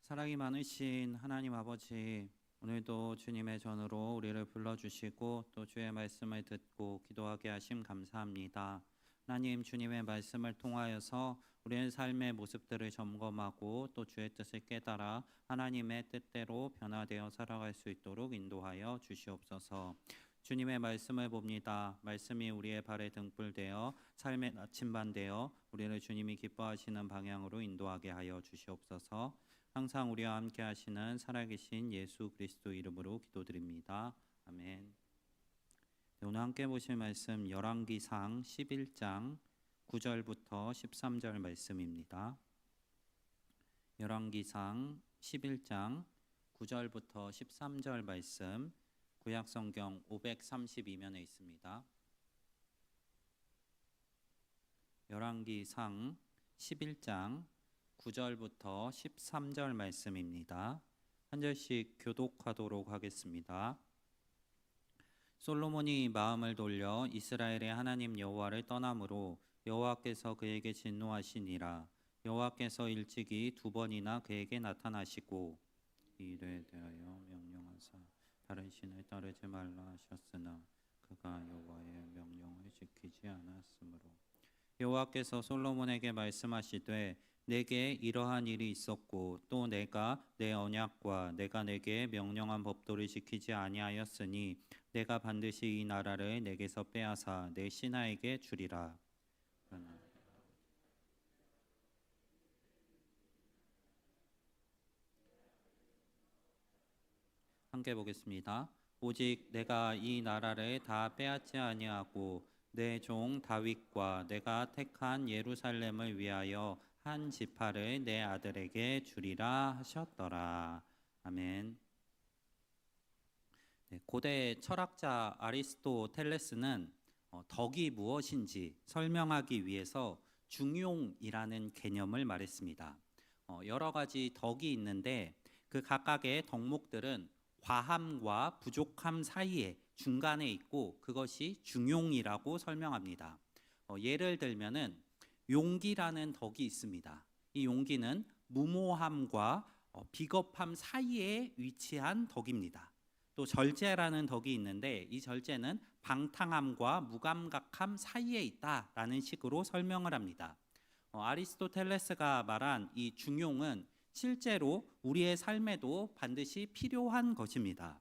사랑이 많으신 하나님 아버지, 오늘도 주님의 전으로 우리를 불러주시고 또 주의 말씀을 듣고 기도하게 하심 감사합니다. 하나님, 주님의 말씀을 통하여서 우리의 삶의 모습들을 점검하고 또 주의 뜻을 깨달아 하나님의 뜻대로 변화되어 살아갈 수 있도록 인도하여 주시옵소서. 주님의 말씀을 봅니다. 말씀이 우리의 발에 등불 되어 삶의 나침반 되어 우리를 주님이 기뻐하시는 방향으로 인도하게 하여 주시옵소서. 항상 우리와 함께 하시는 살아계신 예수 그리스도 이름으로 기도드립니다. 아멘. 네, 오늘 함께 보실 말씀 열왕기상 11장 9절부터 13절 말씀입니다. 열왕기상 11장 9절부터 13절 말씀, 구약성경 532면에 있습니다. 열왕기상 11장 9절부터 13절 말씀입니다. 한 절씩 교독하도록 하겠습니다. 솔로몬이 마음을 돌려 이스라엘의 하나님 여호와를 떠남으로 여호와께서 그에게 진노하시니라. 여호와께서 일찍이 두 번이나 그에게 나타나시고 이에 대하여 명령하사 다른 신을 따르지 말라 하셨으나 그가 여호와의 명령을 지키지 않았으므로 여호와께서 솔로몬에게 말씀하시되 내게 이러한 일이 있었고 또 내가 내 언약과 내가 내게 명령한 법도를 지키지 아니하였으니 내가 반드시 이 나라를 내게서 빼앗아 내 신하에게 주리라. 함께 보겠습니다. 오직 내가 이 나라를 다 빼앗지 아니하고 내 종 다윗과 내가 택한 예루살렘을 위하여 한 지파를 내 아들에게 주리라 하셨더라. 아멘. 네, 고대 철학자 아리스토텔레스는 덕이 무엇인지 설명하기 위해서 중용이라는 개념을 말했습니다. 여러 가지 덕이 있는데 그 각각의 덕목들은 과함과 부족함 사이에 중간에 있고 그것이 중용이라고 설명합니다. 예를 들면은 용기라는 덕이 있습니다. 이 용기는 무모함과 비겁함 사이에 위치한 덕입니다. 또 절제라는 덕이 있는데 이 절제는 방탕함과 무감각함 사이에 있다라는 식으로 설명을 합니다. 아리스토텔레스가 말한 이 중용은 실제로 우리의 삶에도 반드시 필요한 것입니다.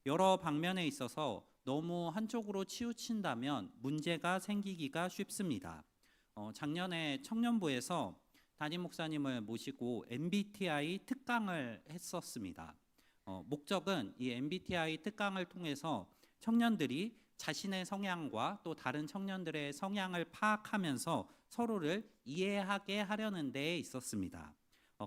여러 방면에 있어서 너무 한쪽으로 치우친다면 문제가 생기기가 쉽습니다. 작년에 청년부에서 담임 목사님을 모시고 MBTI 특강을 했었습니다. 목적은 이 MBTI 특강을 통해서 청년들이 자신의 성향과 또 다른 청년들의 성향을 파악하면서 서로를 이해하게 하려는 데 있었습니다.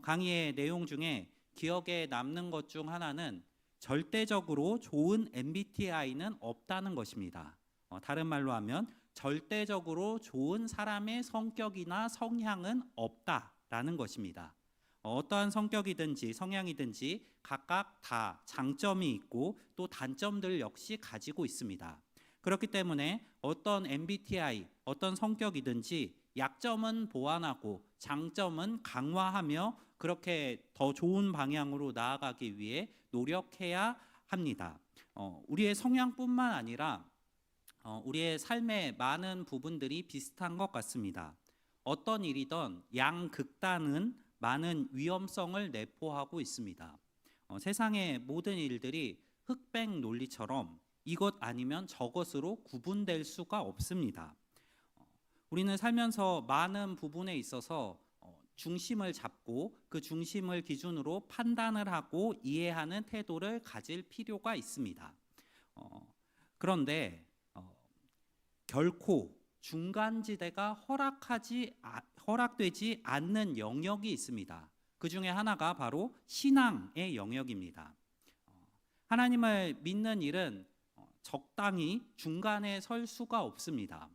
강의의 내용 중에 기억에 남는 것 중 하나는 절대적으로 좋은 MBTI는 없다는 것입니다. 다른 말로 하면 절대적으로 좋은 사람의 성격이나 성향은 없다라는 것입니다. 어떠한 성격이든지 성향이든지 각각 다 장점이 있고 또 단점들 역시 가지고 있습니다. 그렇기 때문에 어떤 MBTI, 어떤 성격이든지 약점은 보완하고 장점은 강화하며 그렇게 더 좋은 방향으로 나아가기 위해 노력해야 합니다. 우리의 성향뿐만 아니라 우리의 삶의 많은 부분들이 비슷한 것 같습니다. 어떤 일이든 양극단은 많은 위험성을 내포하고 있습니다. 세상의 모든 일들이 흑백 논리처럼 이것 아니면 저것으로 구분될 수가 없습니다. 우리는 살면서 많은 부분에 있어서 중심을 잡고 그 중심을 기준으로 판단을 하고 이해하는 태도를 가질 필요가 있습니다. 그런데 결코 중간지대가 허락되지 않는 영역이 있습니다. 그 중에 하나가 바로 신앙의 영역입니다. 하나님을 믿는 일은 적당히 중간에 설 수가 없습니다.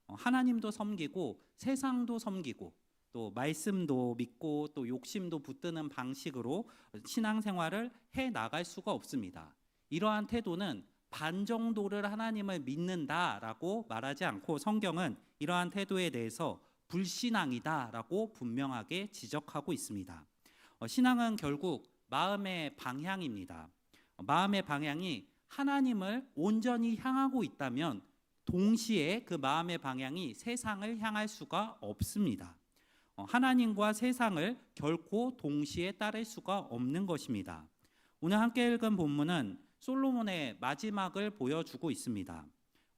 하나님도 섬기고 세상도 섬기고 또 말씀도 믿고 또 욕심도 붙드는 방식으로 신앙생활을 해 나갈 수가 없습니다. 이러한 태도는 반 정도를 하나님을 믿는다라고 말하지 않고 성경은 이러한 태도에 대해서 불신앙이다라고 분명하게 지적하고 있습니다. 신앙은 결국 마음의 방향입니다. 마음의 방향이 하나님을 온전히 향하고 있다면 동시에 그 마음의 방향이 세상을 향할 수가 없습니다. 하나님과 세상을 결코 동시에 따를 수가 없는 것입니다. 오늘 함께 읽은 본문은 솔로몬의 마지막을 보여주고 있습니다.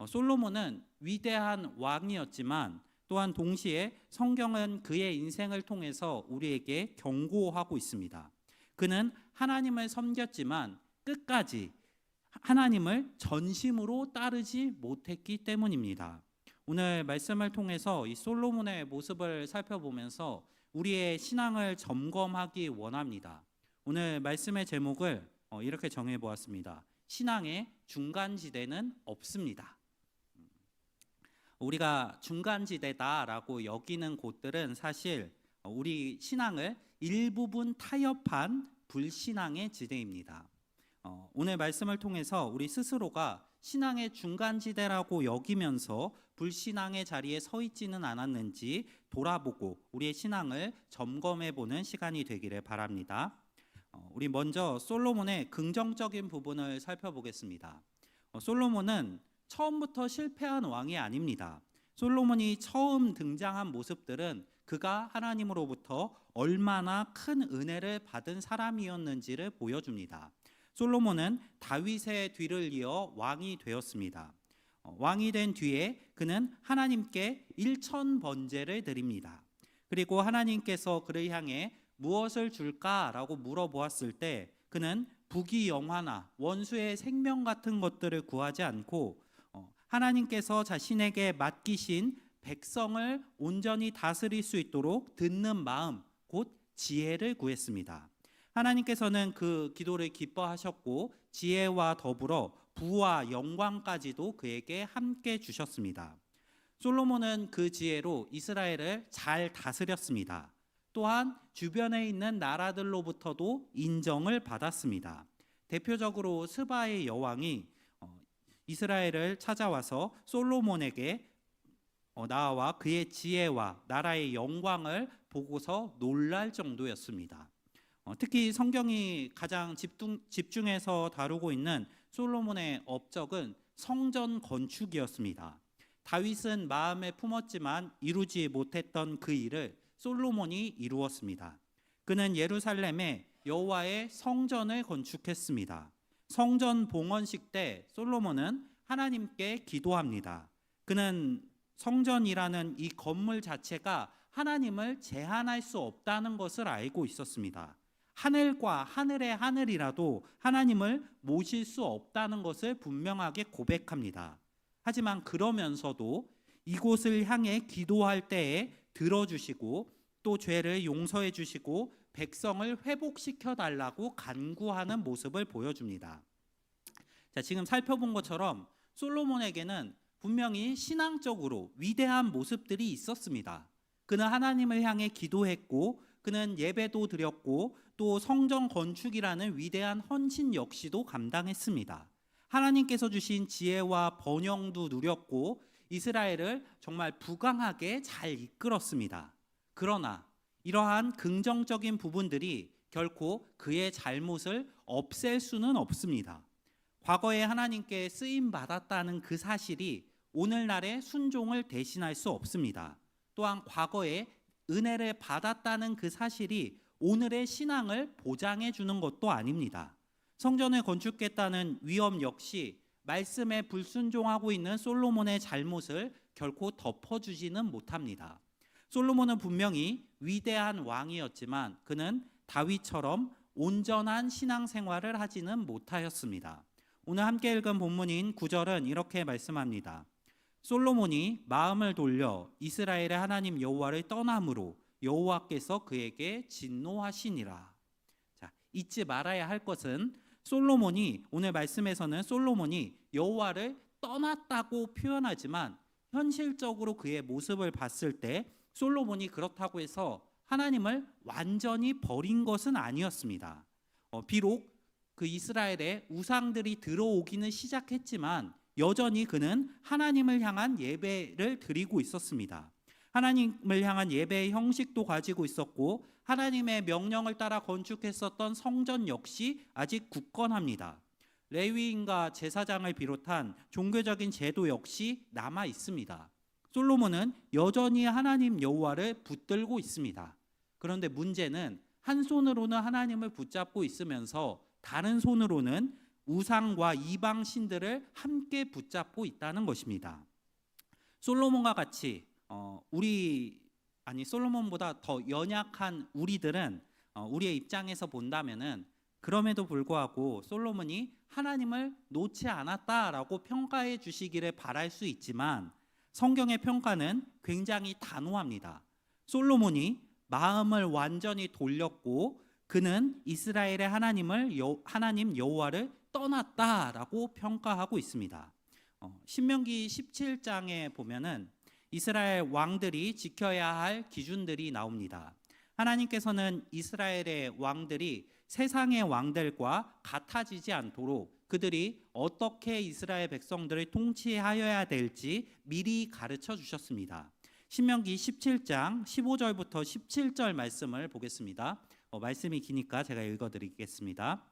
솔로몬은 위대한 왕이었지만 또한 동시에 성경은 그의 인생을 통해서 우리에게 경고하고 있습니다. 그는 하나님을 섬겼지만 끝까지 하나님을 전심으로 따르지 못했기 때문입니다. 오늘 말씀을 통해서 이 솔로몬의 모습을 살펴보면서 우리의 신앙을 점검하기 원합니다. 오늘 말씀의 제목을 이렇게 정해보았습니다. 신앙의 중간지대는 없습니다. 우리가 중간지대다라고 여기는 곳들은 사실 우리 신앙을 일부분 타협한 불신앙의 지대입니다. 오늘 말씀을 통해서 우리 스스로가 신앙의 중간지대라고 여기면서 불신앙의 자리에 서 있지는 않았는지 돌아보고 우리의 신앙을 점검해보는 시간이 되기를 바랍니다. 우리 먼저 솔로몬의 긍정적인 부분을 살펴보겠습니다. 솔로몬은 처음부터 실패한 왕이 아닙니다. 솔로몬이 처음 등장한 모습들은 그가 하나님으로부터 얼마나 큰 은혜를 받은 사람이었는지를 보여줍니다. 솔로몬은 다윗의 뒤를 이어 왕이 되었습니다. 왕이 된 뒤에 그는 하나님께 일천번제를 드립니다. 그리고 하나님께서 그를 향해 무엇을 줄까라고 물어보았을 때 그는 부귀영화나 원수의 생명 같은 것들을 구하지 않고 하나님께서 자신에게 맡기신 백성을 온전히 다스릴 수 있도록 듣는 마음, 곧 지혜를 구했습니다. 하나님께서는 그 기도를 기뻐하셨고 지혜와 더불어 부와 영광까지도 그에게 함께 주셨습니다. 솔로몬은 그 지혜로 이스라엘을 잘 다스렸습니다. 또한 주변에 있는 나라들로부터도 인정을 받았습니다. 대표적으로 스바의 여왕이 이스라엘을 찾아와서 솔로몬에게 나와 그의 지혜와 나라의 영광을 보고서 놀랄 정도였습니다. 특히 성경이 가장 집중해서 다루고 있는 솔로몬의 업적은 성전 건축이었습니다. 다윗은 마음에 품었지만 이루지 못했던 그 일을 솔로몬이 이루었습니다. 그는 예루살렘에 여호와의 성전을 건축했습니다. 성전 봉헌식 때 솔로몬은 하나님께 기도합니다. 그는 성전이라는 이 건물 자체가 하나님을 제한할 수 없다는 것을 알고 있었습니다. 하늘과 하늘의 하늘이라도 하나님을 모실 수 없다는 것을 분명하게 고백합니다. 하지만 그러면서도 이곳을 향해 기도할 때에 들어주시고 또 죄를 용서해 주시고 백성을 회복시켜 달라고 간구하는 모습을 보여줍니다. 자, 지금 살펴본 것처럼 솔로몬에게는 분명히 신앙적으로 위대한 모습들이 있었습니다. 그는 하나님을 향해 기도했고 그는 예배도 드렸고 또 성전 건축이라는 위대한 헌신 역시도 감당했습니다. 하나님께서 주신 지혜와 번영도 누렸고 이스라엘을 정말 부강하게 잘 이끌었습니다. 그러나 이러한 긍정적인 부분들이 결코 그의 잘못을 없앨 수는 없습니다. 과거에 하나님께 쓰임 받았다는 그 사실이 오늘날의 순종을 대신할 수 없습니다. 또한 과거에 은혜를 받았다는 그 사실이 오늘의 신앙을 보장해 주는 것도 아닙니다. 성전을 건축했다는 위험 역시 말씀에 불순종하고 있는 솔로몬의 잘못을 결코 덮어주지는 못합니다. 솔로몬은 분명히 위대한 왕이었지만 그는 다윗처럼 온전한 신앙생활을 하지는 못하였습니다. 오늘 함께 읽은 본문인 9절은 이렇게 말씀합니다. 솔로몬이 마음을 돌려 이스라엘의 하나님 여호와를 떠남으로 여호와께서 그에게 진노하시니라. 자, 잊지 말아야 할 것은 솔로몬이 오늘 말씀에서는 솔로몬이 여호와를 떠났다고 표현하지만 현실적으로 그의 모습을 봤을 때 솔로몬이 그렇다고 해서 하나님을 완전히 버린 것은 아니었습니다. 비록 그 이스라엘에 우상들이 들어오기는 시작했지만 여전히 그는 하나님을 향한 예배를 드리고 있었습니다. 하나님을 향한 예배의 형식도 가지고 있었고 하나님의 명령을 따라 건축했었던 성전 역시 아직 굳건합니다. 레위인과 제사장을 비롯한 종교적인 제도 역시 남아 있습니다. 솔로몬은 여전히 하나님 여호와를 붙들고 있습니다. 그런데 문제는 한 손으로는 하나님을 붙잡고 있으면서 다른 손으로는 우상과 이방 신들을 함께 붙잡고 있다는 것입니다. 솔로몬과 같이 솔로몬보다 더 연약한 우리들은 우리의 입장에서 본다면은 그럼에도 불구하고 솔로몬이 하나님을 놓지 않았다라고 평가해 주시기를 바랄 수 있지만 성경의 평가는 굉장히 단호합니다. 솔로몬이 마음을 완전히 돌렸고 그는 이스라엘의 하나님 여호와를 떠났다라고 평가하고 있습니다. 신명기 17장에 보면은 이스라엘 왕들이 지켜야 할 기준들이 나옵니다. 하나님께서는 이스라엘의 왕들이 세상의 왕들과 같아지지 않도록 그들이 어떻게 이스라엘 백성들을 통치하여야 될지 미리 가르쳐 주셨습니다. 신명기 17장 15절부터 17절 말씀을 보겠습니다. 말씀이 기니까 제가 읽어드리겠습니다.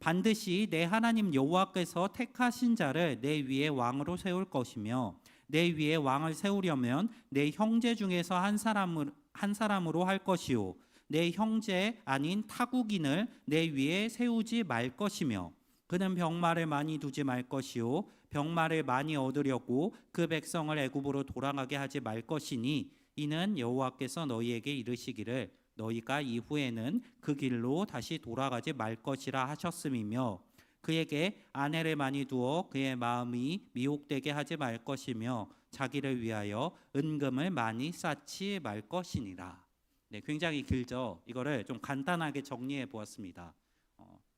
반드시 내 하나님 여호와께서 택하신 자를 내 위에 왕으로 세울 것이며 내 위에 왕을 세우려면 내 형제 중에서 한 사람으로 할 것이요 내 형제 아닌 타국인을 내 위에 세우지 말 것이며 그는 병마를 많이 두지 말 것이요 병마를 많이 얻으려고 그 백성을 애굽으로 돌아가게 하지 말 것이니 이는 여호와께서 너희에게 이르시기를 너희가 이후에는 그 길로 다시 돌아가지 말 것이라 하셨음이며 그에게 아내를 많이 두어 그의 마음이 미혹되게 하지 말 것이며 자기를 위하여 은금을 많이 쌓지 말 것이니라. 네, 굉장히 길죠. 이거를 좀 간단하게 정리해 보았습니다.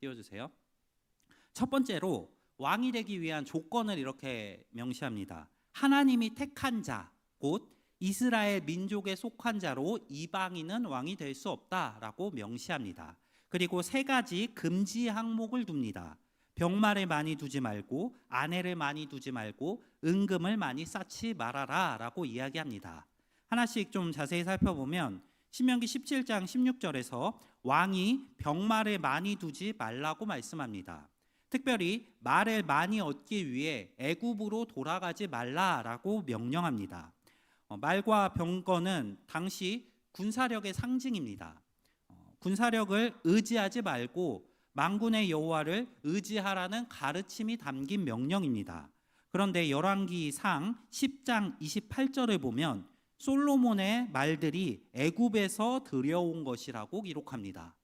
띄워주세요. 첫 번째로 왕이 되기 위한 조건을 이렇게 명시합니다. 하나님이 택한 자, 곧 이스라엘 민족에 속한 자로 이방인은 왕이 될 수 없다라고 명시합니다. 그리고 세 가지 금지 항목을 둡니다. 병마를 많이 두지 말고 아내를 많이 두지 말고 은금을 많이 쌓지 말아라 라고 이야기합니다. 하나씩 좀 자세히 살펴보면 신명기 17장 16절에서 왕이 병마를 많이 두지 말라고 말씀합니다. 특별히 말을 많이 얻기 위해 애굽으로 돌아가지 말라라고 명령합니다. 말과 병거는 당시 군사력의 상징입니다. 군사력을 의지하지 말고 만군의 여호와를 의지하라는 가르침이 담긴 명령입니다. 그런데 열왕기상 10장 28절을 보면 솔로몬의 말들이 애굽에서 들여온 것이라고 기록합니다.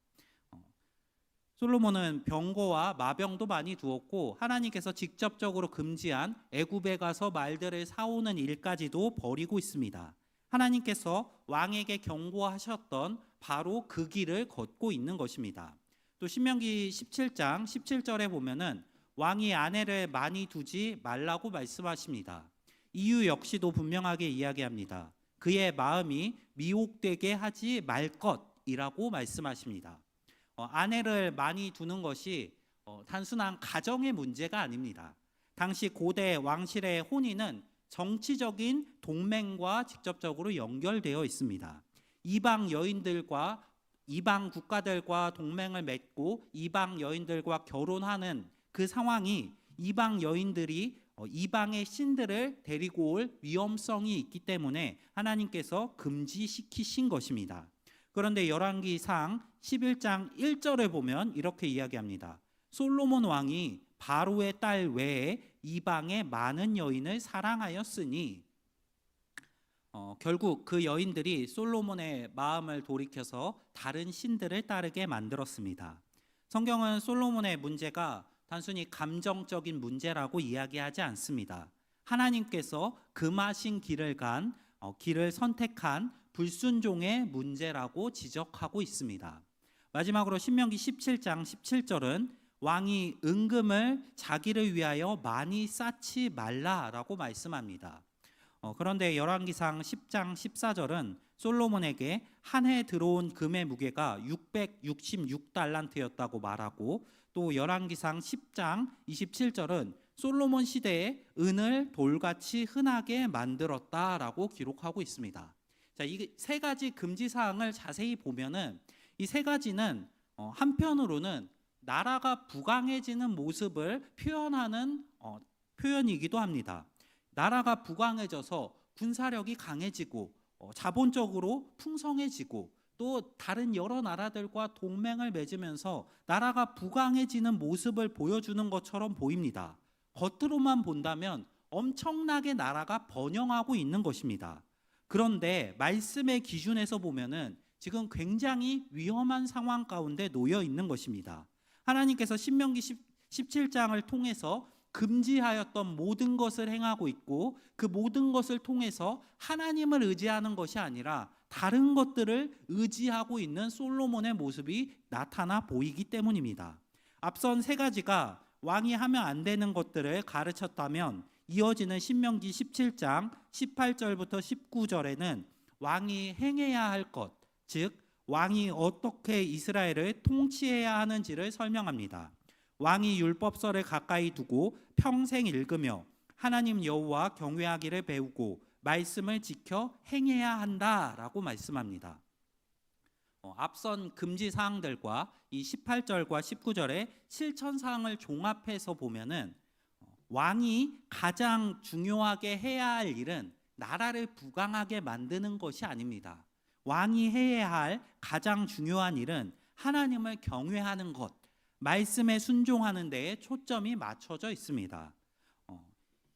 솔로몬은 병거와 마병도 많이 두었고 하나님께서 직접적으로 금지한 애굽에 가서 말들을 사오는 일까지도 벌이고 있습니다. 하나님께서 왕에게 경고하셨던 바로 그 길을 걷고 있는 것입니다. 또 신명기 17장 17절에 보면은 왕이 아내를 많이 두지 말라고 말씀하십니다. 이유 역시도 분명하게 이야기합니다. 그의 마음이 미혹되게 하지 말 것이라고 말씀하십니다. 아내를 많이 두는 것이 단순한 가정의 문제가 아닙니다. 당시 고대 왕실의 혼인은 정치적인 동맹과 직접적으로 연결되어 있습니다. 이방 여인들과 이방 국가들과 동맹을 맺고 이방 여인들과 결혼하는 그 상황이 이방 여인들이 이방의 신들을 데리고 올 위험성이 있기 때문에 하나님께서 금지시키신 것입니다. 그런데 열왕기상 11장 1절을 보면 이렇게 이야기합니다. 솔로몬 왕이 바로의 딸 외에 이방의 많은 여인을 사랑하였으니 결국 그 여인들이 솔로몬의 마음을 돌이켜서 다른 신들을 따르게 만들었습니다. 성경은 솔로몬의 문제가 단순히 감정적인 문제라고 이야기하지 않습니다. 하나님께서 금하신 길을 선택한 불순종의 문제라고 지적하고 있습니다. 마지막으로 신명기 17장 17절은 왕이 은금을 자기를 위하여 많이 쌓지 말라라고 말씀합니다. 그런데 열왕기상 10장 14절은 솔로몬에게 한 해 들어온 금의 무게가 666달란트였다고 말하고 또 열왕기상 10장 27절은 솔로몬 시대에 은을 돌같이 흔하게 만들었다라고 기록하고 있습니다. 자, 이 세 가지 금지 사항을 자세히 보면은 이 세 가지는 한편으로는 나라가 부강해지는 모습을 표현하는 표현이기도 합니다. 나라가 부강해져서 군사력이 강해지고 자본적으로 풍성해지고 또 다른 여러 나라들과 동맹을 맺으면서 나라가 부강해지는 모습을 보여주는 것처럼 보입니다. 겉으로만 본다면 엄청나게 나라가 번영하고 있는 것입니다. 그런데 말씀의 기준에서 보면은 지금 굉장히 위험한 상황 가운데 놓여 있는 것입니다. 하나님께서 신명기 17장을 통해서 금지하였던 모든 것을 행하고 있고 그 모든 것을 통해서 하나님을 의지하는 것이 아니라 다른 것들을 의지하고 있는 솔로몬의 모습이 나타나 보이기 때문입니다. 앞선 세 가지가 왕이 하면 안 되는 것들을 가르쳤다면 이어지는 신명기 17장 18절부터 19절에는 왕이 행해야 할 것, 즉 왕이 어떻게 이스라엘을 통치해야 하는지를 설명합니다. 왕이 율법서를 가까이 두고 평생 읽으며 하나님 여호와 경외하기를 배우고 말씀을 지켜 행해야 한다라고 말씀합니다. 앞선 금지 사항들과 이 18절과 19절의 실천 사항을 종합해서 보면은 왕이 가장 중요하게 해야 할 일은 나라를 부강하게 만드는 것이 아닙니다. 왕이 해야 할 가장 중요한 일은 하나님을 경외하는 것, 말씀에 순종하는 데에 초점이 맞춰져 있습니다.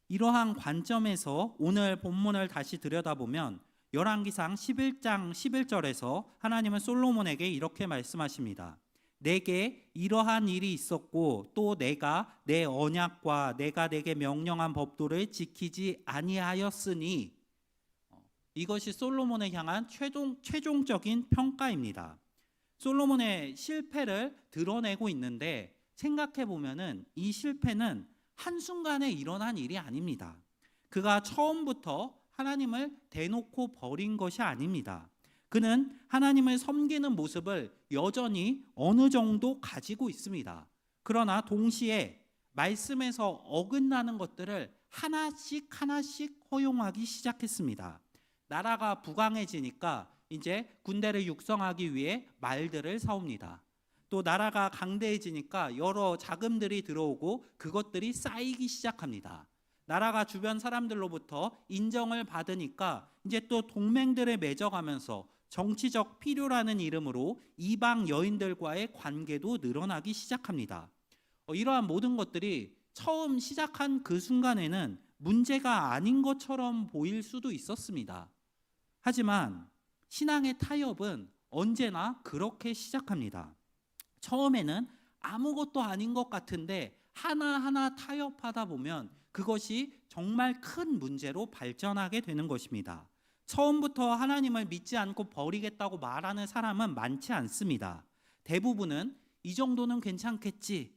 이러한 관점에서 오늘 본문을 다시 들여다보면 열왕기상 11장 11절에서 하나님은 솔로몬에게 이렇게 말씀하십니다. 내게 이러한 일이 있었고 또 내가 내 언약과 내가 내게 명령한 법도를 지키지 아니하였으니, 이것이 솔로몬을 향한 최종적인 평가입니다. 솔로몬의 실패를 드러내고 있는데 생각해 보면은 이 실패는 한순간에 일어난 일이 아닙니다. 그가 처음부터 하나님을 대놓고 버린 것이 아닙니다. 그는 하나님을 섬기는 모습을 여전히 어느 정도 가지고 있습니다. 그러나 동시에 말씀에서 어긋나는 것들을 하나씩 하나씩 허용하기 시작했습니다. 나라가 부강해지니까 이제 군대를 육성하기 위해 말들을 사옵니다. 또 나라가 강대해지니까 여러 자금들이 들어오고 그것들이 쌓이기 시작합니다. 나라가 주변 사람들로부터 인정을 받으니까 이제 또 동맹들을 맺어가면서 정치적 필요라는 이름으로 이방 여인들과의 관계도 늘어나기 시작합니다. 이러한 모든 것들이 처음 시작한 그 순간에는 문제가 아닌 것처럼 보일 수도 있었습니다. 하지만 신앙의 타협은 언제나 그렇게 시작합니다. 처음에는 아무것도 아닌 것 같은데 하나하나 타협하다 보면 그것이 정말 큰 문제로 발전하게 되는 것입니다. 처음부터 하나님을 믿지 않고 버리겠다고 말하는 사람은 많지 않습니다. 대부분은 이 정도는 괜찮겠지,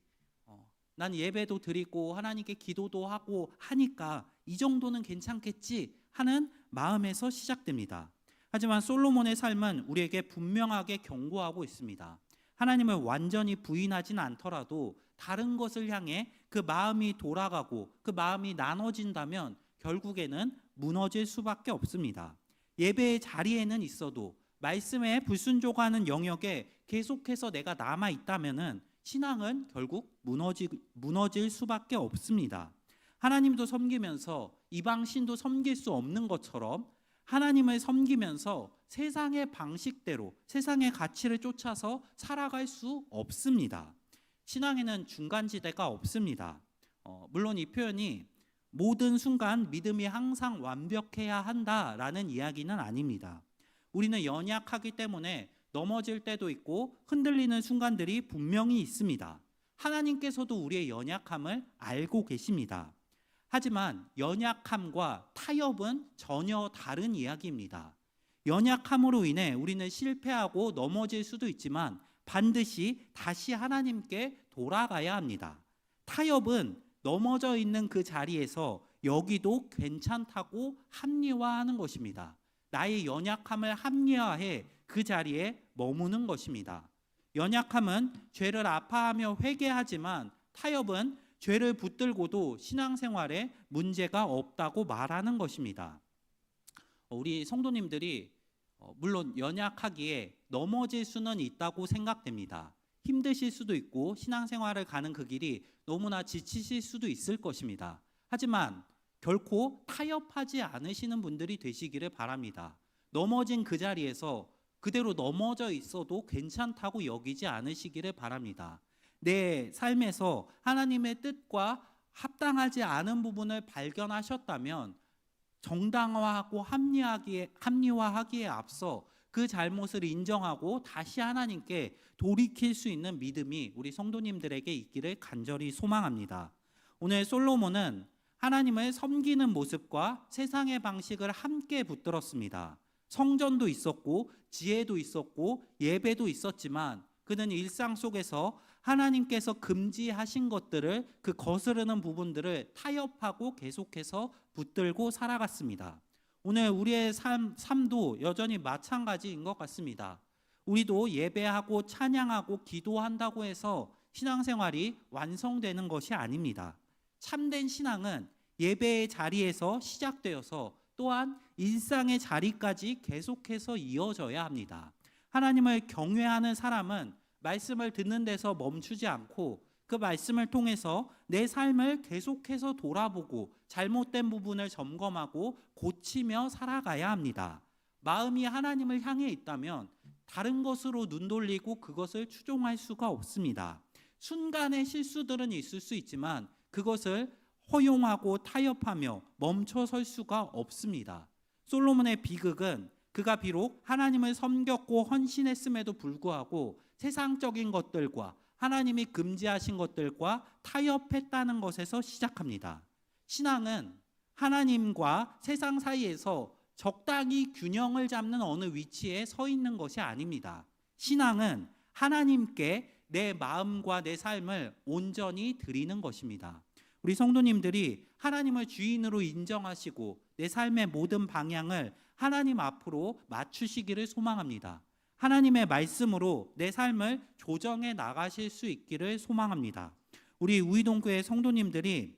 난 예배도 드리고 하나님께 기도도 하고 하니까 이 정도는 괜찮겠지 하는 마음에서 시작됩니다. 하지만 솔로몬의 삶은 우리에게 분명하게 경고하고 있습니다. 하나님을 완전히 부인하진 않더라도 다른 것을 향해 그 마음이 돌아가고 그 마음이 나눠진다면 결국에는 무너질 수밖에 없습니다. 예배의 자리에는 있어도 말씀에 불순종하는 영역에 계속해서 내가 남아 있다면은 신앙은 결국 무너질 수밖에 없습니다. 하나님도 섬기면서 이방 신도 섬길 수 없는 것처럼 하나님을 섬기면서 세상의 방식대로 세상의 가치를 쫓아서 살아갈 수 없습니다. 신앙에는 중간지대가 없습니다. 물론 이 표현이 모든 순간 믿음이 항상 완벽해야 한다라는 이야기는 아닙니다. 우리는 연약하기 때문에 넘어질 때도 있고 흔들리는 순간들이 분명히 있습니다. 하나님께서도 우리의 연약함을 알고 계십니다. 하지만 연약함과 타협은 전혀 다른 이야기입니다. 연약함으로 인해 우리는 실패하고 넘어질 수도 있지만 반드시 다시 하나님께 돌아가야 합니다. 타협은 넘어져 있는 그 자리에서 여기도 괜찮다고 합리화하는 것입니다. 나의 연약함을 합리화해 그 자리에 머무는 것입니다. 연약함은 죄를 아파하며 회개하지만 타협은 죄를 붙들고도 신앙생활에 문제가 없다고 말하는 것입니다. 우리 성도님들이 물론 연약하기에 넘어질 수는 있다고 생각됩니다. 힘드실 수도 있고 신앙생활을 가는 그 길이 너무나 지치실 수도 있을 것입니다. 하지만 결코 타협하지 않으시는 분들이 되시기를 바랍니다. 넘어진 그 자리에서 그대로 넘어져 있어도 괜찮다고 여기지 않으시기를 바랍니다. 내 삶에서 하나님의 뜻과 합당하지 않은 부분을 발견하셨다면 정당화하고 합리화하기에 앞서 그 잘못을 인정하고 다시 하나님께 돌이킬 수 있는 믿음이 우리 성도님들에게 있기를 간절히 소망합니다. 오늘 솔로몬은 하나님을 섬기는 모습과 세상의 방식을 함께 붙들었습니다. 성전도 있었고 지혜도 있었고 예배도 있었지만 그는 일상 속에서 하나님께서 금지하신 것들을, 그 거스르는 부분들을 타협하고 계속해서 붙들고 살아갔습니다. 오늘 우리의 삶도 여전히 마찬가지인 것 같습니다. 우리도 예배하고 찬양하고 기도한다고 해서 신앙생활이 완성되는 것이 아닙니다. 참된 신앙은 예배의 자리에서 시작되어서 또한 일상의 자리까지 계속해서 이어져야 합니다. 하나님을 경외하는 사람은 말씀을 듣는 데서 멈추지 않고 그 말씀을 통해서 내 삶을 계속해서 돌아보고 잘못된 부분을 점검하고 고치며 살아가야 합니다. 마음이 하나님을 향해 있다면 다른 것으로 눈 돌리고 그것을 추종할 수가 없습니다. 순간의 실수들은 있을 수 있지만 그것을 허용하고 타협하며 멈춰설 수가 없습니다. 솔로몬의 비극은 그가 비록 하나님을 섬겼고 헌신했음에도 불구하고 세상적인 것들과 하나님이 금지하신 것들과 타협했다는 것에서 시작합니다. 신앙은 하나님과 세상 사이에서 적당히 균형을 잡는 어느 위치에 서 있는 것이 아닙니다. 신앙은 하나님께 내 마음과 내 삶을 온전히 드리는 것입니다. 우리 성도님들이 하나님을 주인으로 인정하시고 내 삶의 모든 방향을 하나님 앞으로 맞추시기를 소망합니다. 하나님의 말씀으로 내 삶을 조정해 나가실 수 있기를 소망합니다. 우리 우이동교회 성도님들이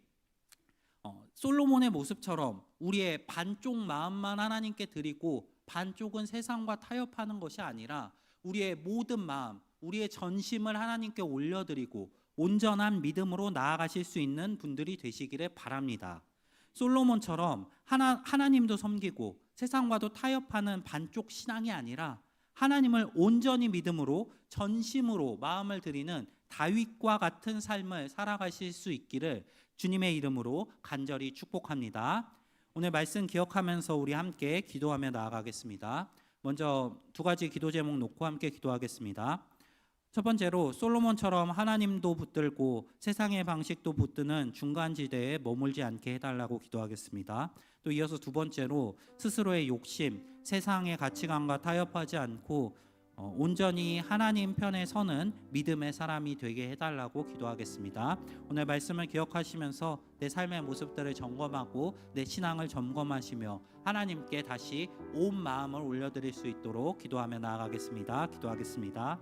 솔로몬의 모습처럼 우리의 반쪽 마음만 하나님께 드리고 반쪽은 세상과 타협하는 것이 아니라 우리의 모든 마음, 우리의 전심을 하나님께 올려드리고 온전한 믿음으로 나아가실 수 있는 분들이 되시기를 바랍니다. 솔로몬처럼 하나님도 섬기고 세상과도 타협하는 반쪽 신앙이 아니라 하나님을 온전히 믿음으로 전심으로 마음을 드리는 다윗과 같은 삶을 살아가실 수 있기를 주님의 이름으로 간절히 축복합니다. 오늘 말씀 기억하면서 우리 함께 기도하며 나아가겠습니다. 먼저 두 가지 기도 제목 놓고 함께 기도하겠습니다. 첫 번째로 솔로몬처럼 하나님도 붙들고 세상의 방식도 붙드는 중간지대에 머물지 않게 해달라고 기도하겠습니다. 또 이어서 두 번째로 스스로의 욕심, 세상의 가치관과 타협하지 않고 온전히 하나님 편에 서는 믿음의 사람이 되게 해달라고 기도하겠습니다. 오늘 말씀을 기억하시면서 내 삶의 모습들을 점검하고 내 신앙을 점검하시며 하나님께 다시 온 마음을 올려드릴 수 있도록 기도하며 나아가겠습니다. 기도하겠습니다.